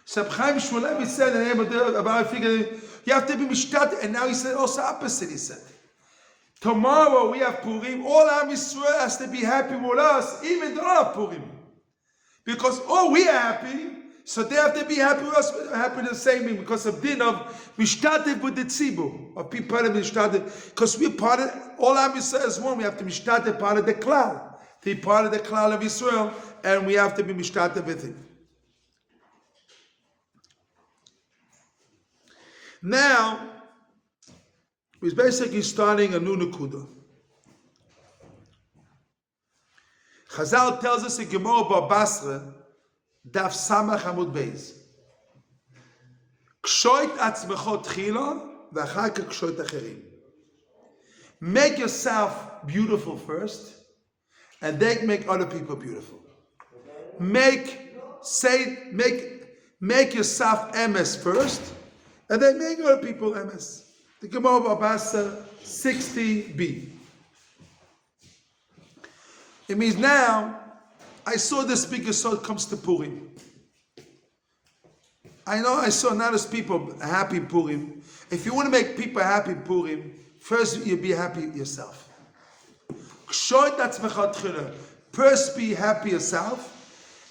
So Chaim Shmulevitz said in the name of the about I figured you have to be mishtat, and now he said also opposite. He said, tomorrow we have Purim. All Am Yisrael has to be happy with us, even though not Purim, because we are happy. So they have to be happy with us, happy the same thing, because of din of mishtatev with the tzibur, of people part of mishtatev, because we're part of, all Am Yisrael is one, we have to mishtatev part of the klal, to be part of the klal of Yisrael, and we have to be mishtatev with it. Now, he's basically starting a new nekuda. Chazal tells us in Gemara Bar Basra, Daf Samach Amud Beis. Kshoit atzmecho tchila, v'achar כך kshoit acherim. Make yourself beautiful first, and then make other people beautiful. Make yourself emes first, and then make other people emes. The Gemara Bar Basra 60b. It means now, I saw this big yesod comes to Purim. I know I saw not as people happy Purim. If you want to make people happy Purim, first you be happy yourself. First be happy yourself,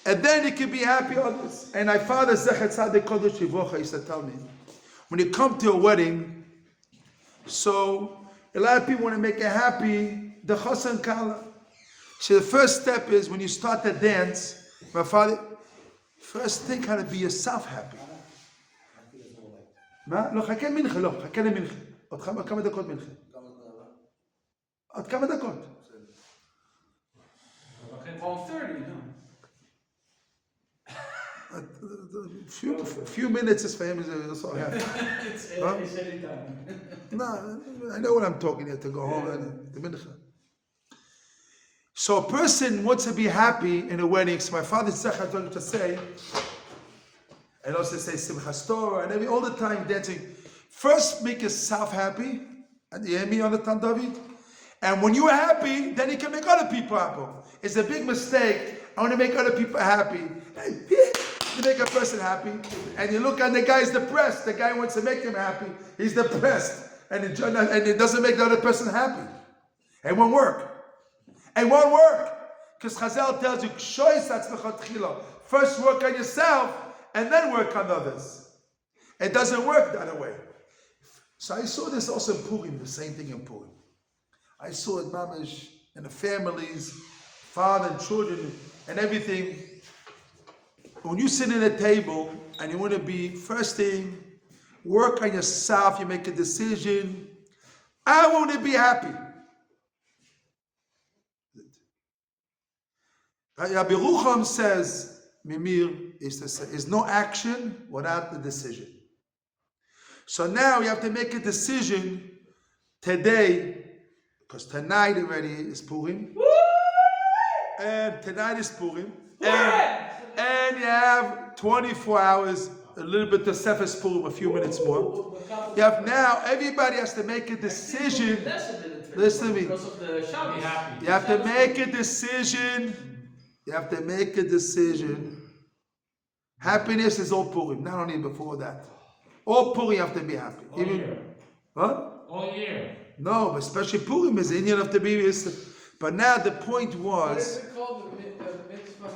and then you can be happy others. And my father Zecher Tzaddik Kodesh Livrocha used to tell me, when you come to a wedding, so a lot of people want to make it happy, the chas and kala. So the first step is when you start to dance, my father, first think how to be yourself happy. לא, חכה מנחה, לא, חכה למנחה. עוד כמה דקות מנחה. עוד כמה דקות. 12:30, no? Few minutes is for him, that's all I have. It's any time. No, I know what I'm talking here, to go home and the mincha. So a person wants to be happy in a wedding. So my father Tzachar told me to say, and also say Simchas Torah, and all the time dancing. First make yourself happy, and you hear me on the time, David? And when you're happy, then you can make other people happy. It's a big mistake. I want to make other people happy. You make a person happy, and you look at the guy's depressed. The guy wants to make him happy. He's depressed, and it doesn't make the other person happy. It won't work. It won't work, because Chazal tells you, first work on yourself, and then work on others. It doesn't work that way. So I saw this also in Purim, the same thing in Purim. I saw it, mamish, in the families, father and children, and everything. When you sit at a table, and you want to be, first thing, work on yourself, you make a decision. I want to be happy. Rabbi Rucham says, Mimir is no action without the decision. So now you have to make a decision today, because tonight already is Purim. And tonight is Purim. And you have 24 hours, a little bit to Sefes Purim, a few minutes more. You have now, everybody has to make a decision. Listen to me. You have to make a decision. You have to make a decision. Happiness is all Purim, not only before that. All Purim you have to be happy. All year. What? All year. No, but especially Purim is Indian of to be. But now the point was. What is it called? The mitzvah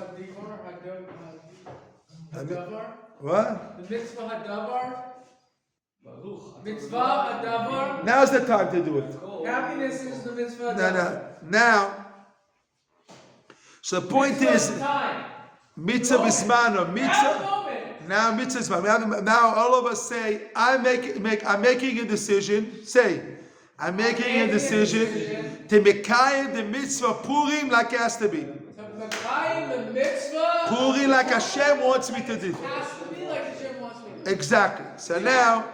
hadavar? What? The mitzvah hadavar? Mitzvah hadavar? Now's the time to do it. Happiness is the mitzvah hadavar. No. Now. So the point is, mitzvah bismano, mitzvah. Now mitzvah bismano. Now all of us say, I'm making a decision. Say, I'm making a decision to mekayim the mitzvah Purim like it has to be. The mitzvah Purim like Hashem wants me to do. has to be like Hashem wants me to do. Exactly. So now,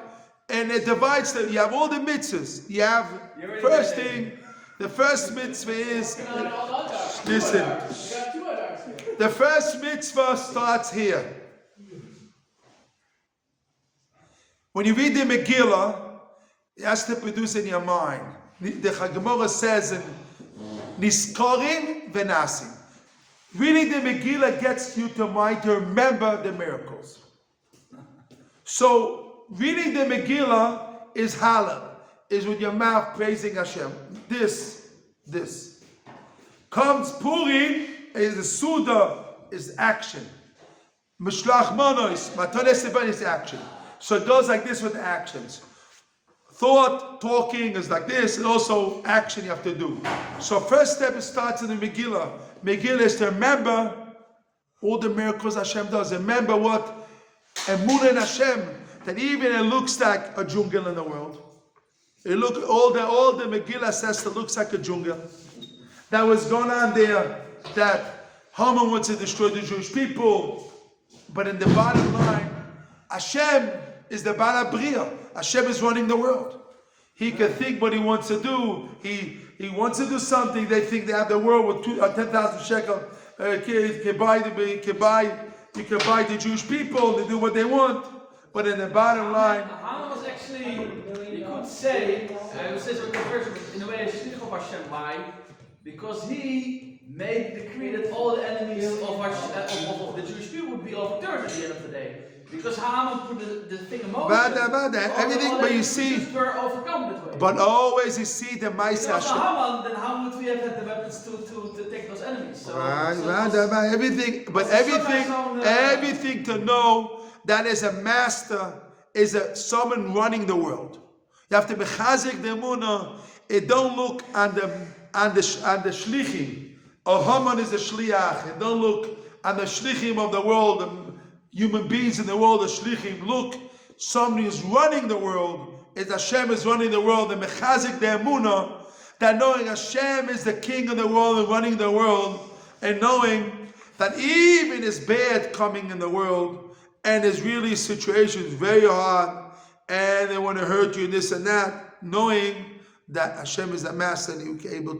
and it divides them. You have all the mitzvahs. You have first thing. The first mitzvah is, listen, the first mitzvah starts here. When you read the Megillah, it has to produce in your mind. The Gemara says in Niskorim Venasim. Reading the Megillah gets you to mind to remember the miracles. So reading the Megillah is halal, is with your mouth praising Hashem. This. Comes Purim, is the Suda, is action. Mishlach Manos, Matanes Seben is action. So it goes like this with the actions. Thought, talking is like this, and also action you have to do. So first step, it starts in the Megillah. Megillah is to remember all the miracles Hashem does. Remember what Emunah in Hashem, that even it looks like a jungle in the world. All the Megillah says it looks like a jungle. That was going on there, that Haman wants to destroy the Jewish people. But in the bottom line, Hashem is the Bala Bria. Hashem is running the world. He can think what he wants to do. He wants to do something. They think they have the world with 10,000 shekel. You can buy the Jewish people. They do what they want. But in the bottom line, Haman was actually, you could say, in a way, a shliach of Hashem. Why? Because he made the decree that all the enemies of the Jewish people would be overturned at the end of the day. Because Haman put the thing in motion. Everything, but you see, were overcome that way. but always you see the Maisa Hashem. Haman, then how would we have had the weapons to take those enemies? So, everything to know that as a master is someone running the world. You have to be chazik the emunah. It don't look on the shlichim. Or Haman is the shliach. It don't look on the shlichim of the world, the human beings in the world, the shlichim. Look, somebody who's running the world, is Hashem is running the world. The mechazik the emunah, that knowing Hashem is the king of the world and running the world, and knowing that even is bad coming in the world, and there's really situations very hard, and they want to hurt you, this and that, knowing that Hashem is the master and He's able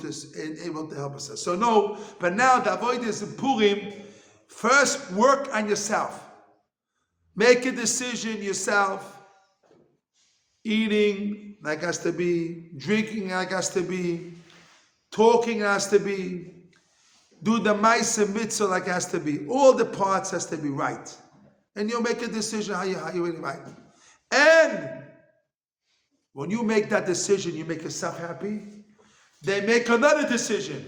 to help us. So no, but now the avoid is in Purim. First, work on yourself. Make a decision yourself. Eating like has to be, drinking like has to be, talking has to be, do the Maisa Mitzvah like has to be. All the parts has to be right. And you'll make a decision how you really right. And when you make that decision, you make yourself happy. They make another decision.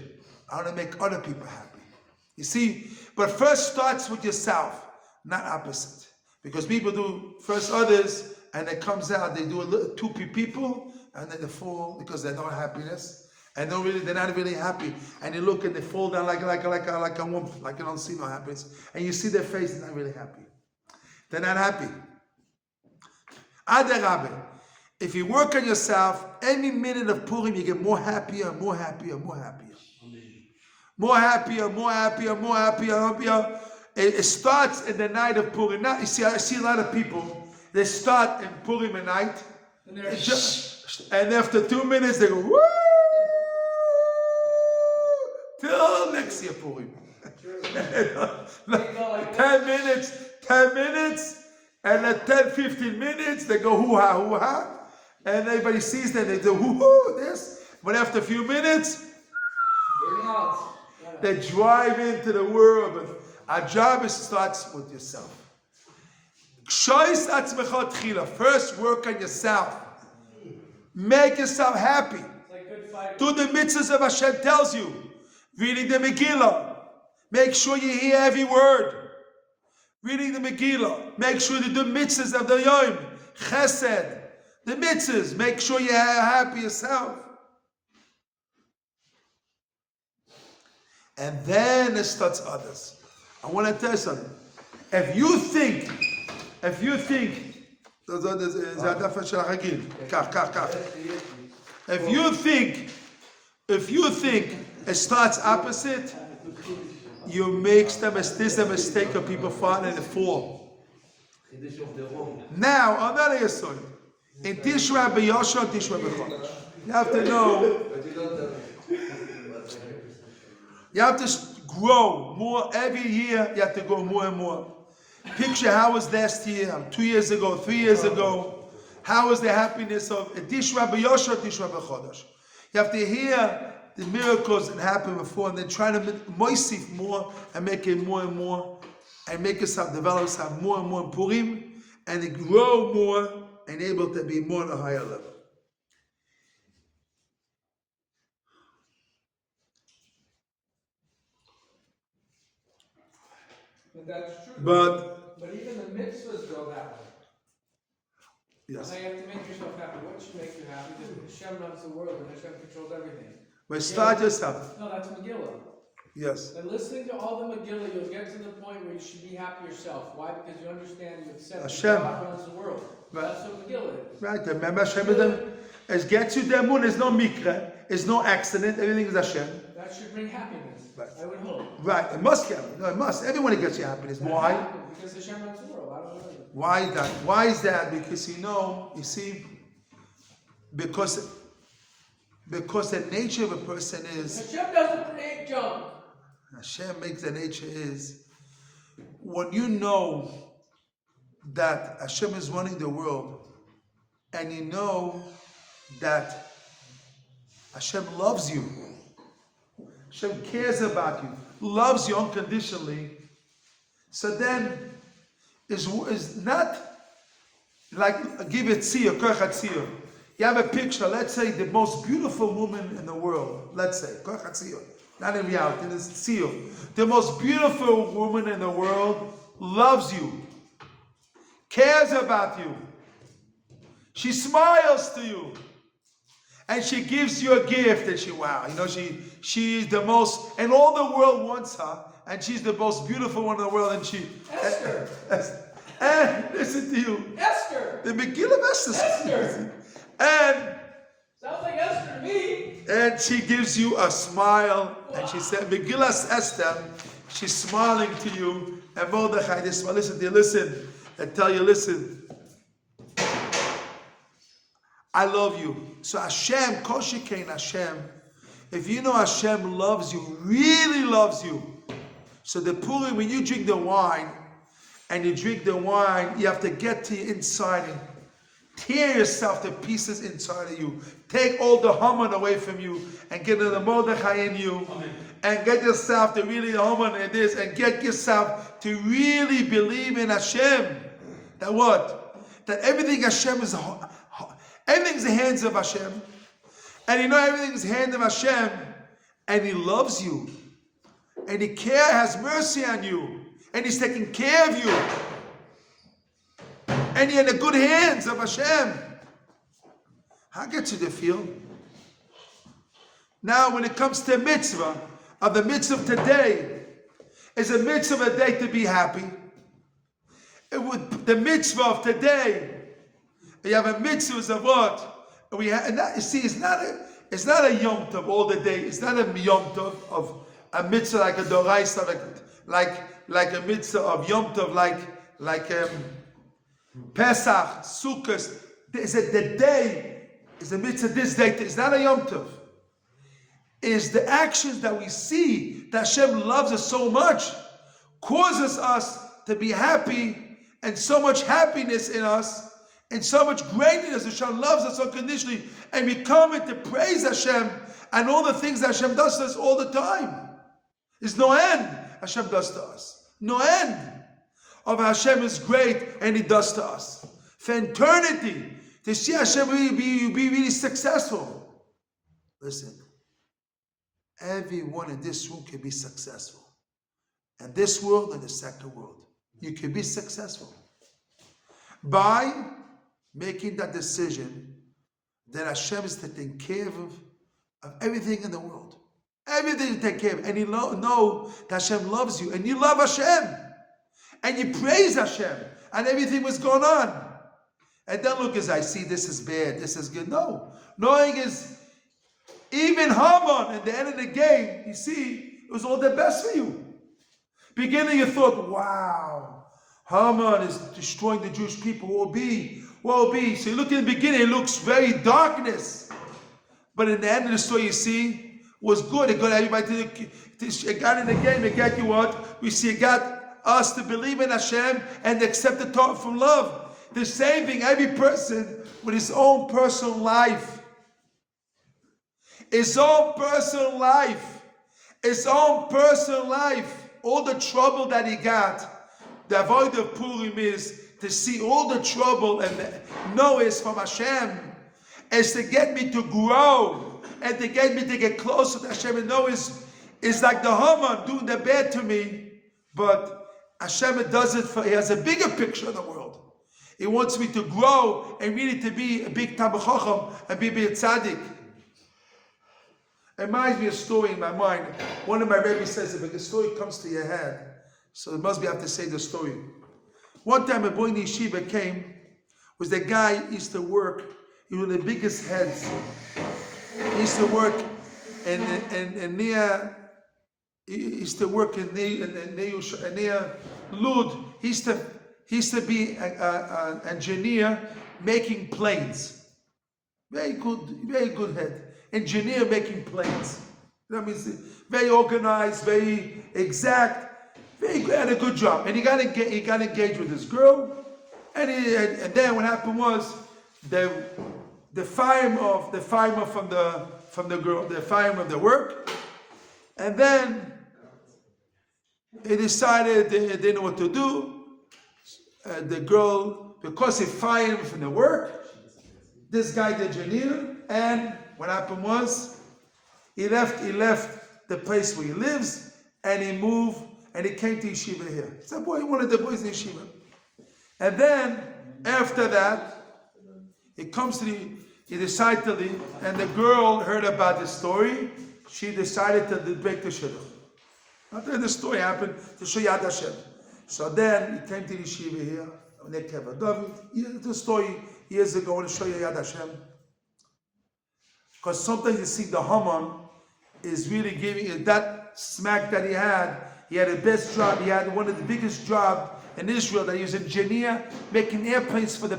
I want to make other people happy. You see, but first starts with yourself, not opposite. Because people do first others, and it comes out, they do a little, two people, and then they fall because they don't have happiness. And they're not really happy. And you look and they fall down like a woman, like you don't see no happiness. And you see their face, they're not really happy. They're not happy. Rabbi. If you work on yourself, every minute of Purim you get more happier, more happier, more happier. More happier, more happier, more happier, happier. It starts in the night of Purim. Now, I see a lot of people, they start in Purim at night, and after 2 minutes they go, woo! Till next year Purim. 10 minutes, and at 10, 15 minutes they go hoo-ha, hoo-ha. And everybody sees them, they do hoo-hoo, this. But after a few minutes, they drive into the world. But our job starts with yourself. First, work on yourself. Make yourself happy. Do the mitzvahs of Hashem tells you. Reading the Megillah. Make sure you hear every word. Reading the Megillah. Make sure you do mitzvahs of the Yom. Chesed. The mitzvahs. Make sure you're happy yourself. And then it starts others. I want to tell you something. If you think, if you think it starts opposite, you make the mistake of people fall and they fall. Now, another yesod. In Tishra b'Yosha, Tishra b'Chodesh. You have to know. You have to grow more every year. You have to go more and more. Picture how was last year, 2 years ago, 3 years ago. How was the happiness of Tishra b'Yosha, Tishra b'Chodesh? You have to hear the miracles that happened before, and then try to moisif more and make it more and more, and make yourself develop yourself more and more in Purim. and they grow more and able to be more on a higher level. But that's true. But But even the mitzvahs go that way. yes, Now you have to make yourself happy. What should make you happy? Because Hashem runs the world and Hashem controls everything. but start yourself. No, that's Megillah. Yes. And listening to all the Megillah, you'll get to the point where you should be happy yourself. Why? Because you understand, you accept Hashem. that God runs the world. Right. That's what Megillah is. Right. Remember Hashem is them. As gets you the moon, there's no mikra, there's no accident, everything is Hashem. That should bring happiness. Right. I would hope. Right. It must get. No, it must. Everyone gets you happiness. That Why? happens because Hashem runs the world. I don't know. Why is that? Why is that? Because you see, because the nature of a person is Hashem doesn't create junk. Hashem makes the nature is when you know that Hashem is running the world and you know that Hashem loves you, Hashem cares about you, loves you unconditionally, so then is not like give it tzir, koch tzir. You have a picture, let's say the most beautiful woman in the world, let's say, koch tzir. Not in reality, it's tzir. The most beautiful woman in the world loves you, cares about you. She smiles to you. And she gives you a gift and she's the most, and all the world wants her, and she's the most beautiful one in the world, and Esther. And listen to you. Esther. The Megillah of Esther. Esther. And Sounds like Esther to me. And she gives you a smile, and she said, Megillah Esther, she's smiling to you, and Mordechai, they smile, listen to you, listen, and tell you, listen, I love you. So Hashem, Kol Shekain Hashem, if you know Hashem loves you, really loves you, so the Purim, when you drink the wine, and you drink the wine, you have to get to your inside and tear yourself to pieces inside of you. Take all the Haman away from you and get the Mordechai in you. Amen. And get yourself to really Haman in this and get yourself to really believe in Hashem. That what? That everything Hashem is, everything's the hands of Hashem. And you know everything's the hand of Hashem. And He loves you. And He has mercy on you. And He's taking care of you. And you're in the good hands of Hashem. How gets you to feel? Now, when it comes to mitzvah, of the mitzvah of today, is a mitzvah of a day to be happy. The mitzvah of today, you have a mitzvah of what? And that, you see, it's not a yom tov all the day. It's not a yom tov of a mitzvah like a doraisa, like a mitzvah of yom tov, like Pesach, Sukkot. The day is a mitzvah. This day it's not a yom tov. Is the actions that we see that Hashem loves us so much, causes us to be happy, and so much happiness in us, and so much greatness. Hashem loves us unconditionally, and we come in to praise Hashem and all the things that Hashem does to us all the time. There's no end Hashem does to us. No end of Hashem is great and He does to us. For eternity, to see Hashem really be really successful. Listen, everyone in this room can be successful. In this world and the second world. You can be successful. By making that decision that Hashem is taking care of everything in the world. Everything to take care of. And you know that Hashem loves you. And you love Hashem. And you praise Hashem. And everything was going on. And then look, as I see this is bad, this is good. No. Knowing is, even Haman at the end of the game, you see, it was all the best for you. Beginning you thought, wow, Haman is destroying the Jewish people. What will be? So you look in the beginning, it looks very darkness. But in the end of the story, you see, was good. It got everybody it got in the game. It got you what? We see it got us to believe in Hashem and accept the Torah from love. The same thing, every person with his own personal life. His own personal life. His own personal life. All the trouble that he got. The avoid of Purim is to see all the trouble and know it's from Hashem, is to get me to grow and to get me to get closer to Hashem, and know is like the Haman doing the bad to me, but Hashem does it for, he has a bigger picture of the world. He wants me to grow and really to be a big Talmid Chacham and be a tzaddik. It reminds me of a story in my mind. One of my rabbis says, if a story comes to your head, so it must be I have to say the story. One time a boy in the yeshiva came, was the guy used to work, he was the biggest heads. He used to work near Lud. He used to be an engineer making planes. Very good head. Engineer making planes. That means very organized, very exact, very good, had a good job. And he got engaged with this girl. And then what happened was the fireman from the girl, the fireman of the work. And then he decided they didn't know what to do. The girl, because he fired him from the work, this guy, the engineer, and what happened was, he left the place where he lives, and he moved, and he came to yeshiva here. It's a boy, one of the boys in yeshiva. And then, after that, he decided to leave, and the girl heard about this story. She decided to break the shidduch. After the story happened, to show Yad Hashem. So then, he came to yeshiva here, when they came to David. The story years ago, I want to show you Yad Hashem. Because sometimes you see the Haman is really giving that smack that he had. He had the best job. He had one of the biggest jobs in Israel. That he was an engineer making airplanes for the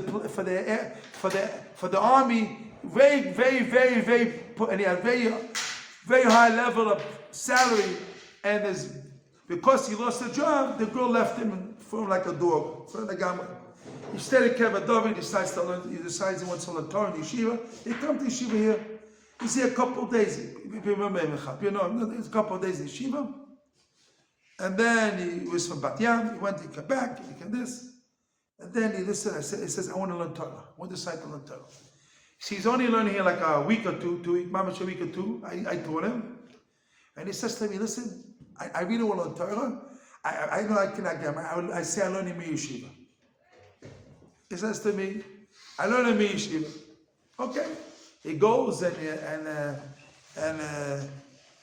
army. Very, and he had very high level of salary. And because he lost the job, the girl left him for him like a dog. So the guy, instead of Kevin David, he decides he wants to learn Torah in yeshiva. He comes to yeshiva here. He's here a couple of days. It's a couple of days in yeshiva. And then he was from Bat Yam. He came back, he came this. And then he listened. He says, I want to learn Torah. I want to decide to learn Torah. He's only learning here like a week or two, mamash a week or two. I taught him. And he says to me, listen, I really want to learn Torah. I know I cannot get married. I say I learn in my yeshiva. He says to me, I learn in my yeshiva. Okay. He goes and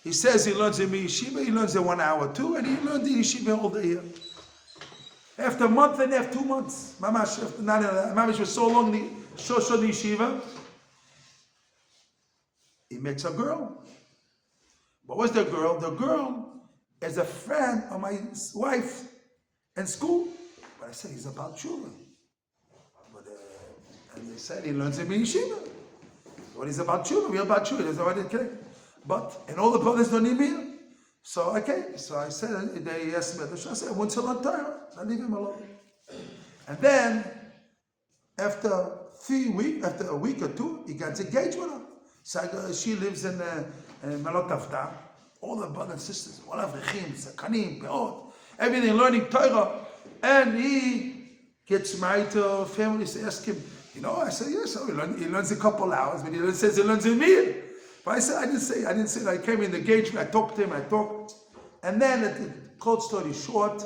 he says he learns in yeshiva. He learns in 1 hour too, and he learned in yeshiva all day here. After a month and a half, 2 months, Mamash was so long the yeshiva. He meets a girl. What was the girl? The girl is a friend of my wife in school. But I said he's about children. And he said he learns in yeshiva. What is about children? We're about children. That's what I did. And all the brothers don't need me. So okay. So I said, they asked me, I said, I want to learn Torah. I leave him alone. And then, after a week or two, he got engaged with her. So she lives in Malot Avta. All the brothers and sisters, all Avrechim, Sakanim, Peot, everything, learning Torah. And he gets married to a family. So ask him, I said, yes, he learns a couple hours, but he says he learns in me. But I said, I didn't say that. I came in the engagement, I talked to him, and then, the cold story short,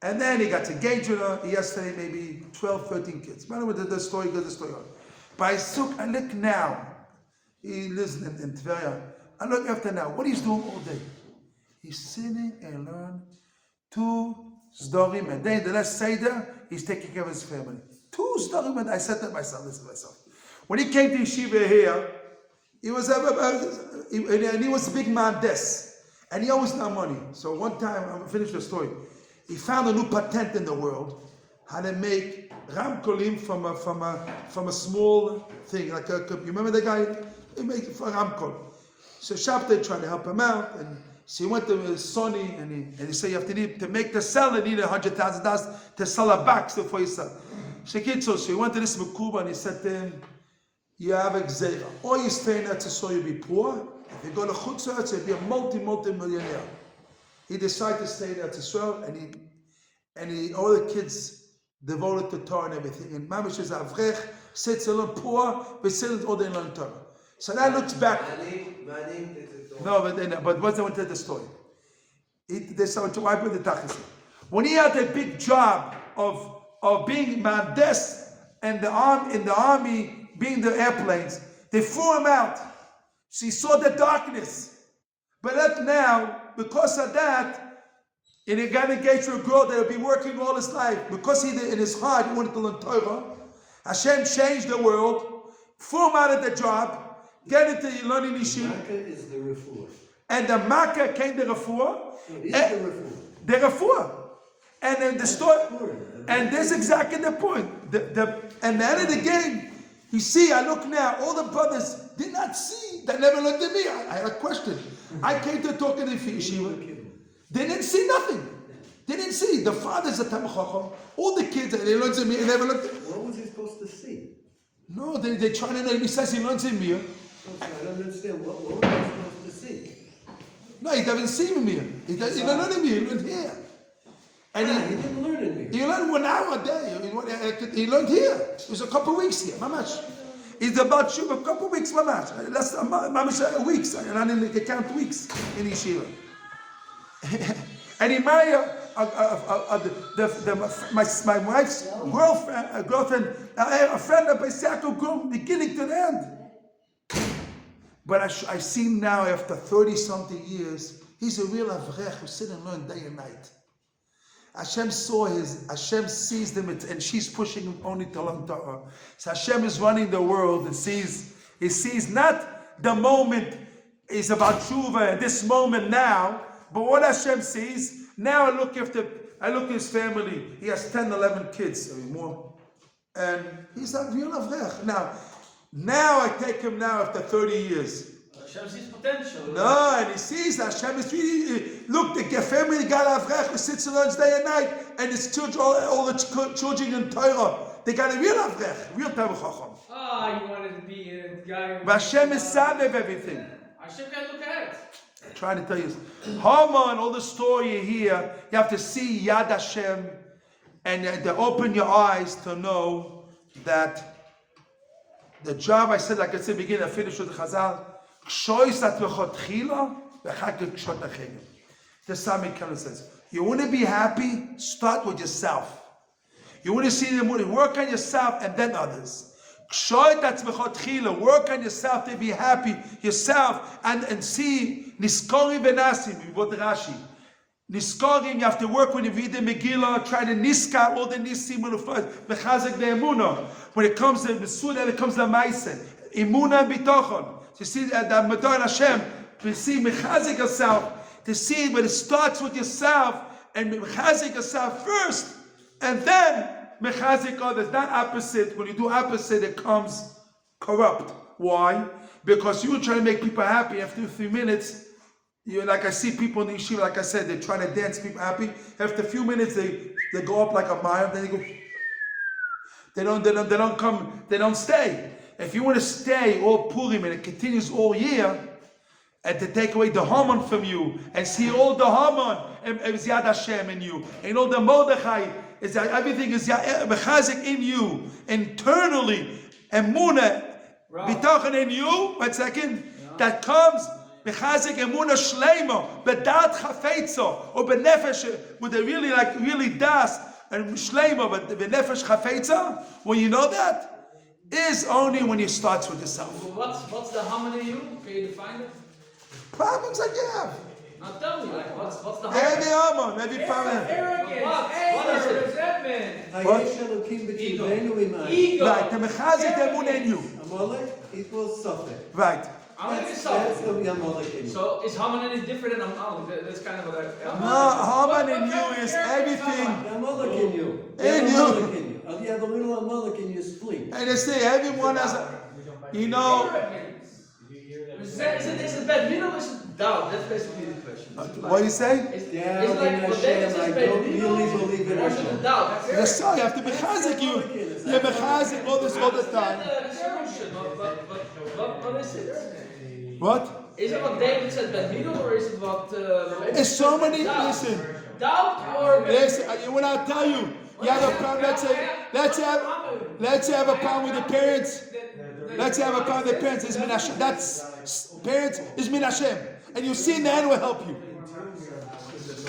and then he got engaged with her. He has maybe 12, 13 kids. By the way, the story goes the story on. But I look now, he lives in Tveria. I look after now, what he's doing all day. He's sitting and learning 2 zdorim a day. The last Seder, he's taking care of his family. 2 zdorim a day. I said to myself, listen to myself. When he came to yeshiva here, he was a big mandes, and he always got money. So one time, I'm going to finish the story. He found a new patent in the world, how to make ramkolim from a small thing, like you remember the guy? He made it for a ramkol. So Shabtai tried to help him out, and so he went to Sony, and he said, you have to make the seller, you need $100,000 to sell a box before you sell. So he went to this Mekuba, and he said to him, you have a gzeira. Or you stay in Eretz Yisrael, you'll be poor. If you go to Chutz Eretz, you'll be a multi-millionaire. He decided to stay in Eretz Yisrael, and all the kids devoted to Torah and everything. And Mamish is Avrech, sits alone poor, but sits all day long Torah. So that looks back. No, but what's I want to tell the story? When he had a big job of being Mandes and in the army being the airplanes, they threw him out. So he saw the darkness. But up now, because of that, and he got engaged to a girl that would be working all his life. Because in his heart he wanted to learn Torah, Hashem changed the world, threw him out of the job, get into learning Yeshiva. Makkah is the refuah. And the Makkah came the refuah. The refuah. And then the story, and this is exactly the point. And the end of the game, you see, I look now, all the brothers did not see, they never looked at me. I had a question. I came to talk in the Yeshiva. They didn't see nothing. They didn't see. The father's a Talmid Chacham. All the kids, they learned in me, they never looked at me. What was he supposed to see? No, they trying to know. He says he learns in me. I don't understand. What was he supposed to see? No, he doesn't see me. He doesn't learn in me. He learned here. And he didn't learn in me. He learned 1 hour a day. He learned here. It was a couple of weeks here, mamash. It's about Shuv, a couple of weeks, mamash. That's mamash weeks. And I didn't count weeks in Yeshiva. And he married my wife's girlfriend, a friend of Beisyaku Grum, beginning to the end. But I see now, after 30-something years, he's a real avrech who sit and learn day and night. Hashem sees them, and she's pushing him only to learn Torah. So Hashem is running the world and he sees not the moment is about tshuva and this moment now, but what Hashem sees. Now I look at his family. He has 10, 11 kids or more, and he's a real avrech. Now I take him now after 30 years. Hashem sees potential. No, and he sees that Hashem is really, look, the family got avrech who sits and learns day and night, and his children, all the children in Torah, they got a real avrech, real Talmid Chacham. You wanted to be a guy. But Hashem is samev everything. Hashem can look ahead. I'm trying to tell you, Haman, all the story you hear, you have to see Yad Hashem, and to open your eyes to know that the job I said, like I said, begin, I finish with the Chazal. The Sami kind of says, you want to be happy, start with yourself. You want to see the money, work on yourself and then others. Work on yourself to be happy yourself and see Niskorim Benasim, what Rashi. Niskorim, you have to work when you read the Megillah, try to niskar all the nisim and mechazek the emunah. When it comes to Mesuda, it comes to Maisen. Emunah and bitochon. To see the Madon Hashem, to see mechazek yourself, to see when it starts with yourself and mechazek yourself first, and then mechazik others, not opposite. When you do opposite, it comes corrupt. Why? Because you're trying to make people happy. After a few minutes, like I see people in the yeshiva, like I said, they're trying to dance people happy. After a few minutes, they go up like a mile, then they go. They don't come. They don't stay. If you want to stay all Purim and it continues all year, and to take away the Haman from you and see all the Haman and Yad Hashem in you, and all the Mordechai. Is that everything is mechazik in you internally, and Muna bitachon in you. 1 second. That comes mechazik and Muna shleimo, bedat chafetzo or benefesh with a really das and shleimo, but the benefesh chafetzo. When you know that is only when you start with yourself. What's the Haman in you? Can you define it? Problems that you have. Now tell me, like, what's the Every Haman, every problem. Arrogance, What is it? resentment. Ego. Right, the mechazik the Muna in you. Amalek equals suffix. Right. That's the Amalek in you. So is Haman any different than Amalek? That's kind of what I. No, Haman in you is everything. Amalek in you. In you. Amalek in you. You have a little Amalek in your spleen. And they say everyone has Is it bad middle or is it doubt? That's basically the question. What do you say? Is it Yeah, like what David says, I don't really believe in or is it doubt? Yes, so you have to be chazik you. You have chazik all the time. What is it? What? Is it what David said, bad middle, or is it what? It's so many. Listen. Doubt or? Listen. What I'll tell you. You have a problem. Let's have a problem with the parents. Let's have a problem with the parents. It's min Hashem. That's parents is min Hashem, and you see in the end will help you.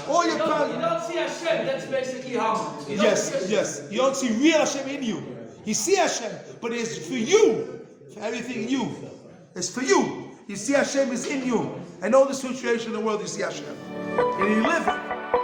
All your problems. You don't see Hashem. That's basically how. Yes. You don't see real Hashem in you. You see Hashem, but it's for you. For everything in you. It's for you. You see Hashem is in you. And all the situation in the world, you see Hashem. And you live it.